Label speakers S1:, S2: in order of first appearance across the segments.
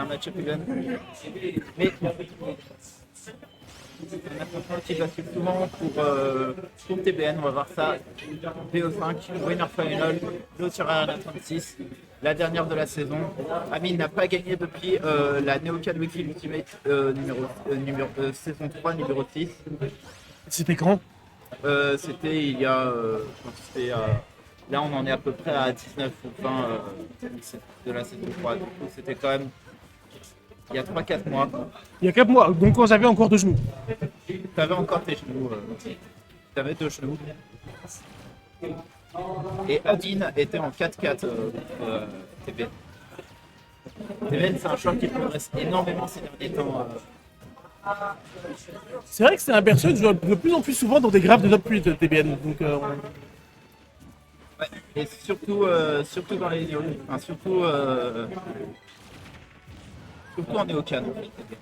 S1: un match-up even. Mais on a quelqu'un qui bascule souvent pour TBN, on va voir ça. BO5, Winner Final, l'eau sur Arena 36, la dernière de la saison. Amine n'a pas gagné depuis la Neocan Weekly Ultimate saison 3, numéro 6.
S2: C'était quand?
S1: C'était il y a. C'était, là, on en est à peu près à 19 ou 20 de la saison 3. Du coup, c'était quand même il y a 3-4 mois.
S2: Il y a 4 mois, donc quand j'avais encore 2 genoux.
S1: T'avais encore tes genoux. T'avais 2 genoux. Et Amine était en 4-4 TBN. TBN, c'est un choix qui progresse énormément ces derniers temps.
S2: C'est vrai que c'est un perso que je vois de plus en plus souvent dans des graphes de top 8 TBN. Donc,
S1: Ouais. Et surtout dans les néos. Enfin, surtout en néocan. En fait.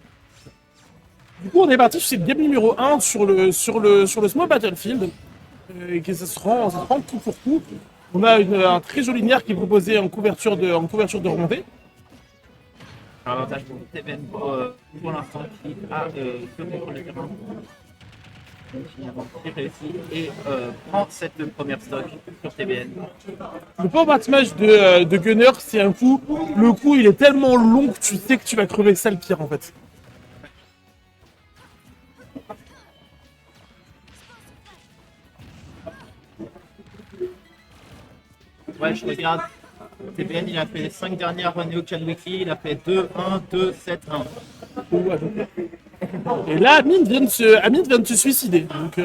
S2: du coup, on est parti sur cette game numéro 1 sur le Small Battlefield. Et que ça se rend coup pour coup. On a un très joli nerf qui est proposé en couverture de remontée.
S1: Un avantage pour TBN pour l'instant qui a le contrôle du terrain. Finalement, il réussit et prend cette première stock sur TBN.
S2: Le power smash de Gunner, c'est un coup. Le coup, il est tellement long que tu sais que tu vas crever ça le pire en fait.
S1: Ouais, je regarde. TBN, il a fait les 5 dernières Neocan Weekly, il a fait 2, 1, 2, 7, 1.
S2: Et là, Amine vient de se suicider. Donc,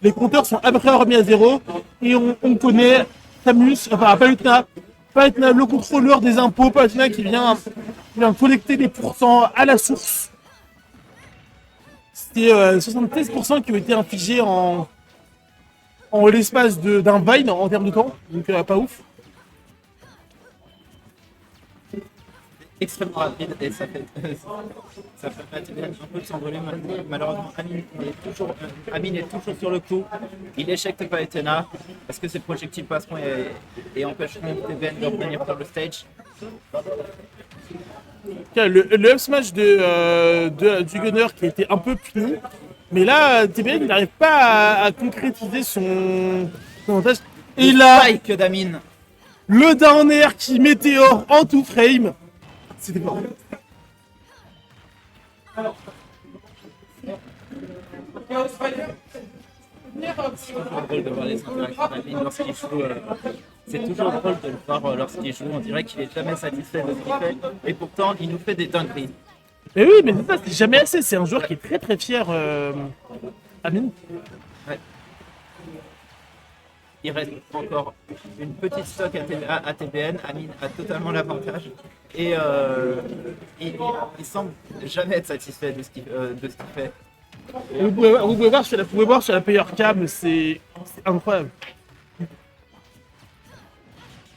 S2: les compteurs sont à peu près remis à zéro. Et on connaît Samus, enfin Palutena, le contrôleur des impôts, Palutena qui vient collecter les pourcents à la source. C'était 73% qui ont été infligés en l'espace d'un Vine en termes de temps. Donc, pas ouf.
S1: Extrêmement rapide et ça fait à TBN un peu de s'envoler. Malheureusement, Amine est toujours sur le coup. Il échecte Palutena parce que ses projectiles passeront et empêcheront TBN de revenir sur le stage.
S2: Le up smash du Gunner qui a été un peu puni. Mais là, TBN n'arrive pas à concrétiser son avantage. Et là,
S1: Spike d'Amine.
S2: le down air qui météore en tout frame. C'était pas vrai.
S1: C'est toujours drôle de voir les interactions d'Amine lorsqu'il joue. C'est toujours drôle de le voir lorsqu'il joue. On dirait qu'il est jamais satisfait de ce qu'il fait. Et pourtant, il nous fait des dingueries.
S2: Mais oui, mais c'est ça, c'est jamais assez. C'est un joueur qui est très très fier, Amine.
S1: Ouais. Il reste encore une petite stock à TBN. Amine a totalement l'avantage. Et il semble jamais être satisfait de ce qu'il fait.
S2: Vous pouvez voir sur la player cam, c'est incroyable.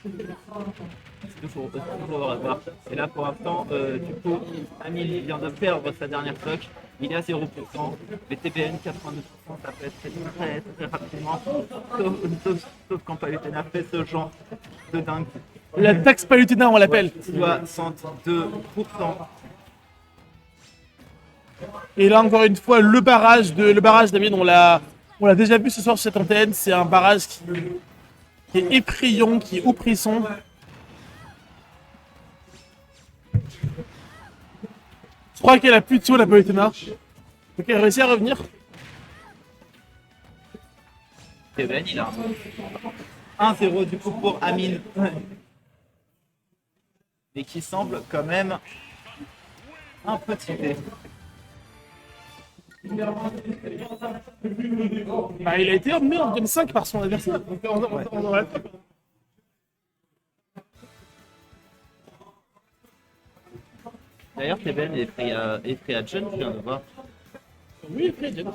S1: C'est toujours à voir. Et là, pour l'instant, du coup, Amine vient de perdre sa dernière stock. Il est à 0%. Mais TBN, 82%, ça peut être très, très rapidement. Sauf quand Palutena fait ce genre de dingue.
S2: La taxe Palutena, on l'appelle.
S1: 62%.
S2: Et là, encore une fois, le barrage d'Amine, on l'a déjà vu ce soir sur cette antenne. C'est un barrage qui est effrayant, qui est oppressant. Je crois qu'elle a plus de saut, la Palutena. Donc elle réussit à revenir.
S1: TBN, il a 1-0 du coup pour Amine. Mais qui semble quand même un peu typé.
S2: Bah, il a été emmené en game 5 par son adversaire. Donc, on aura...
S1: D'ailleurs, TBN est free agent, je viens de voir.
S2: Oui, très bien.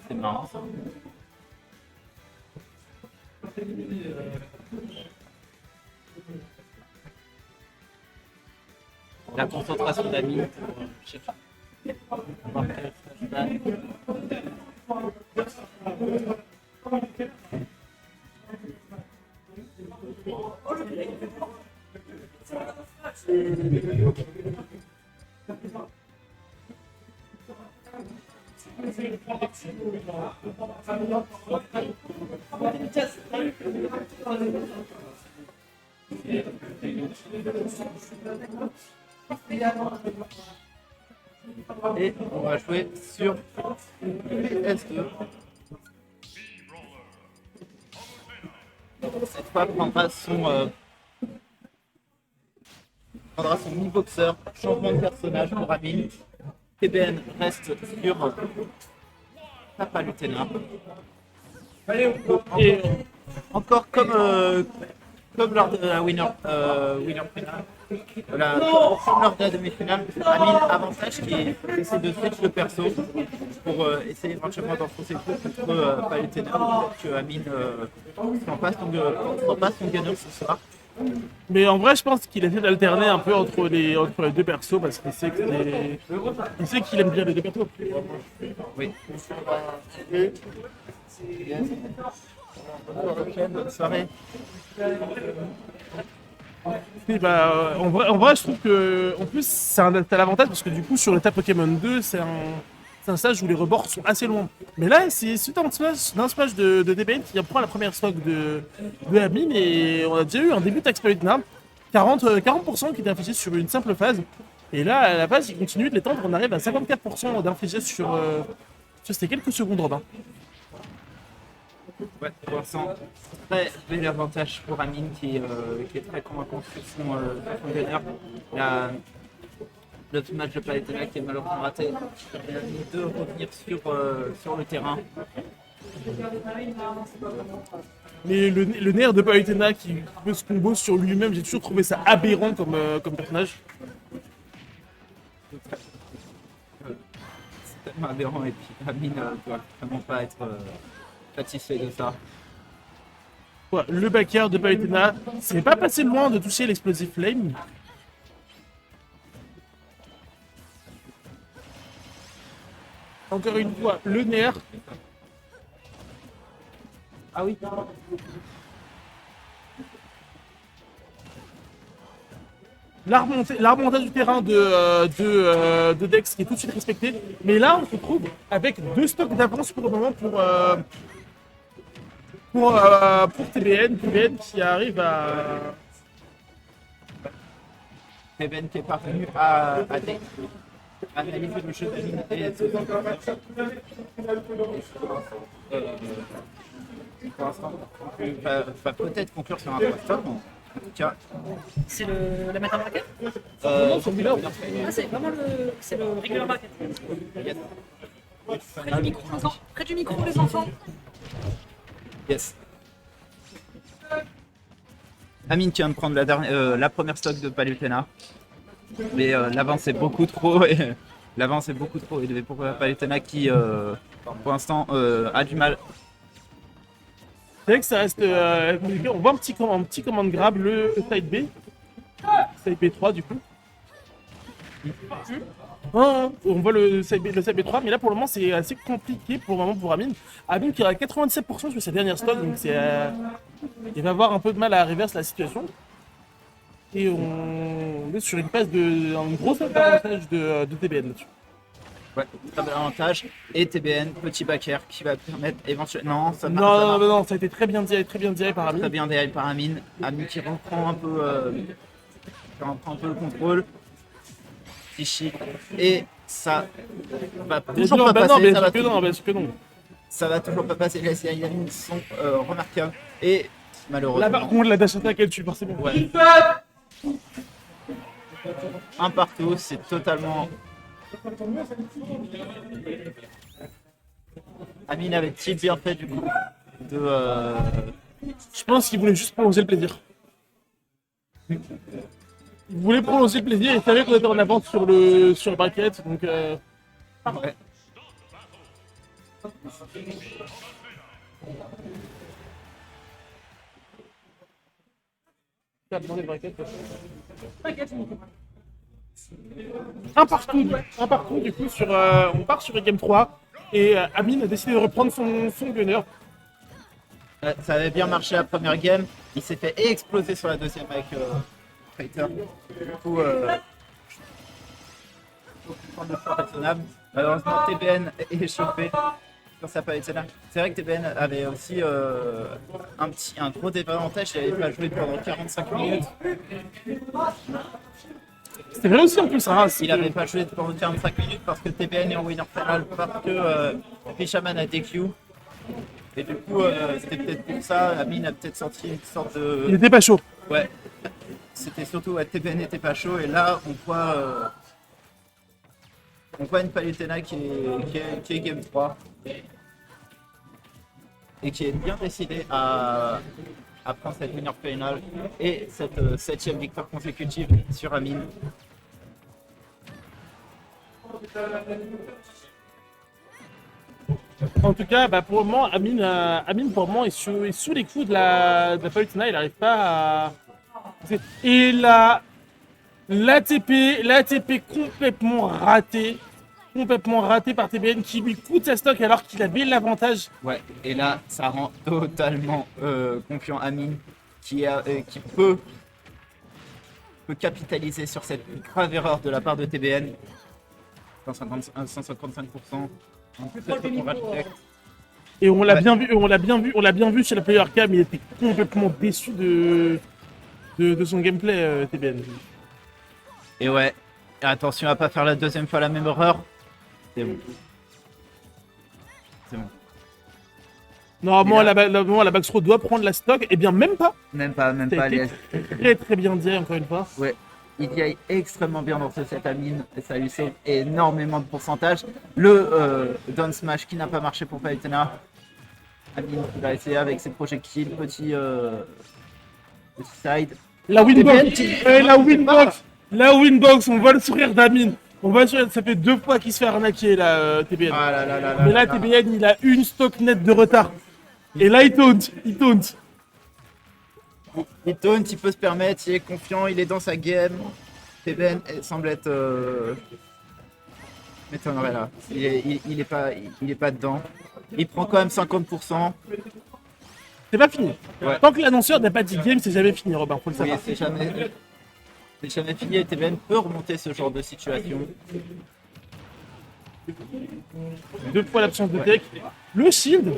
S1: C'est marrant ça. La concentration d'Amine pour chercher. Et on va jouer sur PS2. Cette fois, prendra son mi-boxeur, changement de personnage pour Amine. TBN reste sur Palutena.
S2: Et
S1: Encore comme lors de la winner finale, comme lors de la demi-finale, Amine avantage qui essaie de switch le perso pour essayer éventuellement d'enfoncer le coup contre Palutena. Peut-être que Amine ne sera pas son gagnant ce soir.
S2: mais en vrai, je pense qu'il essaie d'alterner un peu entre les deux persos parce qu'il sait il sait qu'il aime bien les deux persos.
S1: Oui. Bonne soirée.
S2: Et bah, en vrai, je trouve que en plus, t'as l'avantage parce que du coup, sur l'étape Pokémon 2, c'est un stage où les rebords sont assez loin. Mais là, c'est suite à un smash de DBN qui prend la première stock de Amine et on a déjà eu un début d'Exploitna. 40% qui était infligé sur une simple phase. Et là, à la phase, il continue de l'étendre. On arrive à 54% d'infligé sur ces quelques secondes, Robin.
S1: Ouais, pour l'instant, très bel avantage pour Amine qui est très convaincant sur son gagneur. Le match de Palutena qui est malheureusement raté. Il a mis de revenir sur le terrain.
S2: Mais le nerf de Palutena qui peut se combo sur lui-même, j'ai toujours trouvé ça aberrant comme personnage.
S1: C'est tellement aberrant et puis Amine ne doit vraiment pas être satisfait de ça.
S2: Ouais, le backer de Palutena, c'est pas passé loin de toucher l'explosive flame. Encore une fois, le nerf.
S1: Ah oui.
S2: La remontée du terrain de Dex qui est tout de suite respectée. Mais là, on se retrouve avec 2 stocks d'avance pour le moment pour TBN. TBN qui arrive à...
S1: Eben qui est parvenu à analyser le jeu d'Amine et pour l'instant, va peut-être conclure sur un stop. En tout cas,
S3: C'est la meta market.
S2: Non, sur Miller.
S3: Ah, c'est vraiment le regular market. Près du micro, encore. Près du micro, les enfants.
S1: yes. Amine qui vient de prendre la première stock de Palutena. Mais l'avance est beaucoup trop élevée pour Palutena qui pour l'instant a du mal.
S2: C'est vrai que ça reste compliqué. On voit un petit commande grab, le side B. Side B3 du coup. On voit le side B3, mais là pour le moment c'est assez compliqué pour Amine. Amine qui a 97% sur sa dernière stock, donc il va avoir un peu de mal à reverse la situation. Et on est sur une phase un gros avantage de TBN là-dessus.
S1: Ouais, très bel avantage. Et TBN, petit backer qui va permettre éventuellement.
S2: Non, ça a été très bien dit par Amine.
S1: Très bien derrière par Amine. Amine qui reprend un peu le contrôle. Psychique. Et ça va toujours pas passer. Ça va toujours pas passer. Les Amine sont remarquables. Et malheureusement.
S2: Là par contre la dash attack elle tue forcément.
S1: Ouais. Un partout, c'est totalement. Amine avait-il bien fait du coup de.
S2: Je pense qu'il voulait juste prolonger le plaisir. Il voulait prolonger le plaisir, il savait qu'on était en avance sur le bracket, donc
S1: Ouais.
S2: Un partout du coup on part sur game 3 et Amine a décidé de reprendre son gunner.
S1: Ça avait bien marché la première game, il s'est fait exploser sur la deuxième avec fighter. Du coup, faut prendre le choix raisonnable. Malheureusement, TBN est échauffé sur sa Palutena. C'est vrai que TBN avait aussi un gros désavantage, il n'avait pas joué pendant 45 minutes.
S2: C'était vrai aussi en plus, hein.
S1: Il n'avait pas joué pendant 45 minutes parce que TBN est en winner final, parce que Fisherman a DQ. Et du coup, c'était peut-être pour ça, Amine a peut-être senti une sorte de...
S2: Il était pas chaud.
S1: Ouais, c'était surtout TBN n'était pas chaud et là on voit une Palutena qui est Game 3 et qui est bien décidée à prendre cette winner final et cette 7e victoire consécutive sur Amine.
S2: En tout cas, bah, pour le moment, Amine pour le moment, est sous les coups de la Palutena. Il n'arrive pas à... Et l'ATP complètement raté par TBN qui lui coûte sa stock alors qu'il avait l'avantage.
S1: Ouais, et là, ça rend totalement confiant Amine qui peut capitaliser sur cette grave erreur de la part de TBN. 155%. En plus,
S2: Et on l'a bien vu chez la Player Cam, il était complètement déçu de son gameplay TBN.
S1: Et ouais, attention à pas faire la deuxième fois la même erreur. C'est bon. C'est bon.
S2: Normalement, la Backstro doit prendre la stock, et bien même pas.
S1: Même pas.
S2: Ça a été très très bien dit encore une fois.
S1: Ouais. Il y aille extrêmement bien dans ce set Amine et ça lui sauve énormément de pourcentage. Le down smash qui n'a pas marché pour Palutena. Amine qui va essayer avec ses projectiles, petit side.
S2: La winbox, on voit le sourire d'Amine. On voit le sourire, ça fait 2 fois qu'il se fait arnaquer là, TBN.
S1: Ah là là là
S2: Mais là,
S1: là.
S2: TBN, il a une stock nette de retard. Et là, il taunt.
S1: Il taunt, il peut se permettre, il est confiant, il est dans sa game. TBN semble être... m'étonnerait là. Il est pas dedans. Il prend quand même 50%.
S2: C'est pas fini.
S1: Ouais.
S2: Tant que l'annonceur n'a pas dit game, c'est jamais fini, Robin, faut le
S1: Oui,
S2: savoir.
S1: c'est jamais fini et TBN peut remonter ce genre de situation.
S2: 2 fois l'absence de tech. Le shield.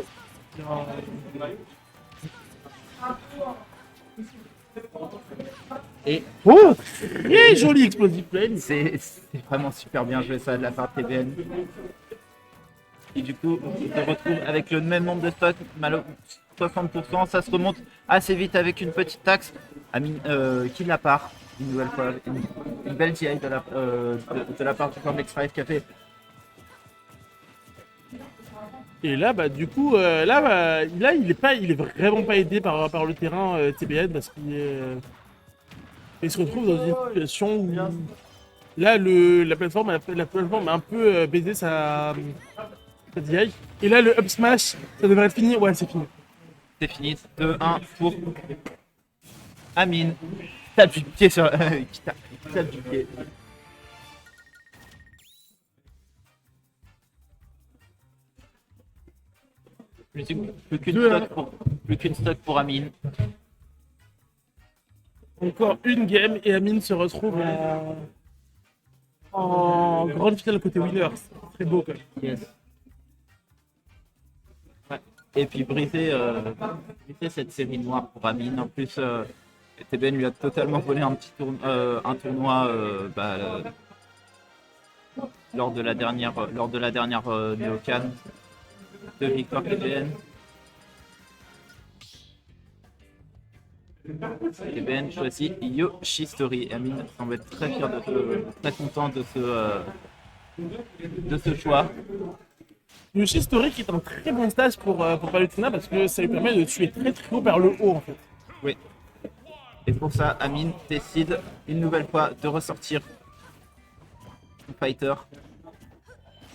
S1: Et
S2: Oh, très joli explosive plane.
S1: c'est vraiment super bien joué ça de la part de TBN. Et du coup, on se retrouve avec le même nombre de stocks, 60%. Ça se remonte assez vite avec une petite taxe. Amine qui la part une nouvelle fois. Une belle GI de la part du Cornex 5 qui a fait.
S2: Et là, bah, du coup, là, il est vraiment pas aidé par le terrain TBN parce il se retrouve dans une situation où là, la plateforme a un peu baisé sa DI. Et là, le up smash, ça devrait être fini. Ouais, c'est fini.
S1: C'est fini. 2-1 pour Amine. Tape du pied sur. Qui tape du pied. Plus qu'une stock pour Amine.
S2: Encore une game et Amine se retrouve en grande finale côté winners. Très beau quand même.
S1: Yes. Ouais. Et puis briser cette série noire pour Amine. En plus, TBN lui a totalement volé un tournoi lors de la dernière Neocan. 2 victoires TBN. TBN choisit Yoshistory. Amine semble être très fier très content de ce choix.
S2: Yoshi Story qui est un très bon stage pour Palutena parce que ça lui permet de tuer très très haut vers le haut en fait.
S1: Oui. Et pour ça, Amine décide une nouvelle fois de ressortir son fighter.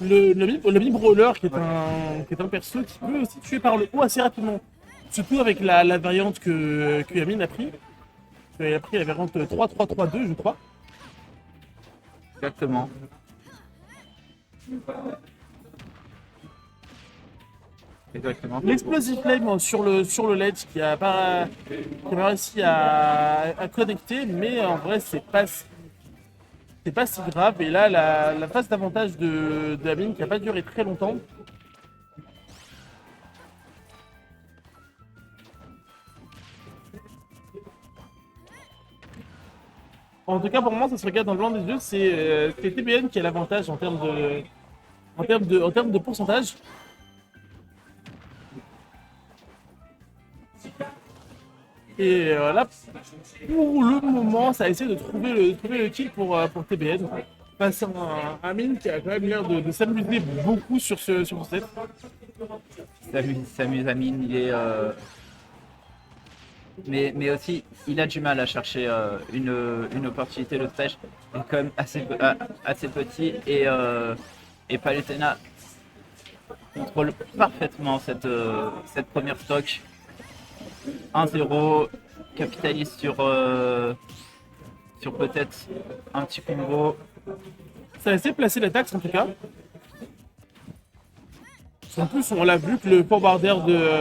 S2: Le Brawler qui est un perso qui peut aussi tuer par le haut assez rapidement. Surtout avec la variante que Amine a pris. Il a pris la variante 3-3-3-2 je crois.
S1: Exactement. Exactement.
S2: L'explosive flame sur le ledge qui a réussi à connecter, mais en vrai c'est pas si grave. Et là la phase d'avantage de Amine qui a pas duré très longtemps. En tout cas pour moi ça se regarde dans le blanc des yeux, c'est TBN qui a l'avantage en termes de pourcentage. Et là, pour le moment, ça essaie de trouver le kill pour TBN. Face à un Amine qui a quand même l'air de s'amuser beaucoup sur ce set.
S1: S'amuse Amine, il est. Mais aussi, il a du mal à chercher une opportunité. Le stage est quand même assez petit et Palutena contrôle parfaitement cette première stock. 1-0, capitalise sur peut-être un petit combo.
S2: Ça essaie de placer la taxe en tout cas. En plus, on l'a vu que le forwarder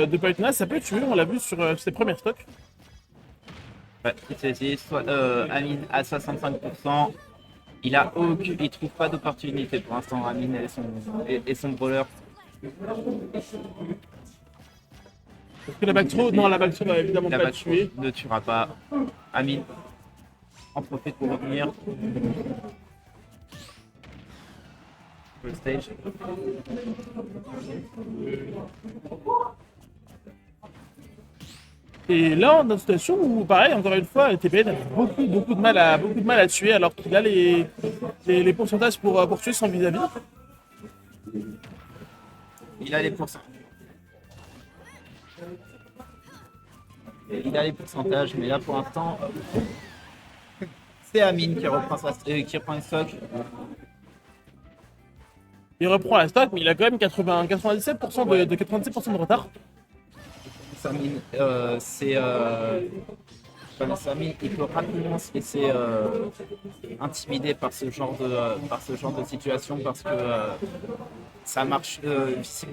S2: de Palutena, ça peut tuer, on l'a vu sur ses premières stocks.
S1: Ouais, Amine à 65%. Il trouve pas d'opportunité pour l'instant, Amine et son brawler.
S2: Parce que la backthrow, non, la backthrow va évidemment
S1: La
S2: pas le
S1: backthrow
S2: tuer.
S1: ne tuera pas. Amine en profite pour revenir. Le stage.
S2: Et là, on est dans une situation où, pareil, encore une fois, TBN a beaucoup de mal à tuer, alors qu'il a les pourcentages pour tuer son vis-à-vis.
S1: Il a les pourcentages. Il a les pourcentages, mais là pour l'instant, c'est Amine qui reprend une stock.
S2: Il reprend la stock, mais il a quand même 97% de 97% de retard.
S1: Amine, Amine, il peut rapidement se laisser intimider par ce genre de situation parce que ça marche visiblement.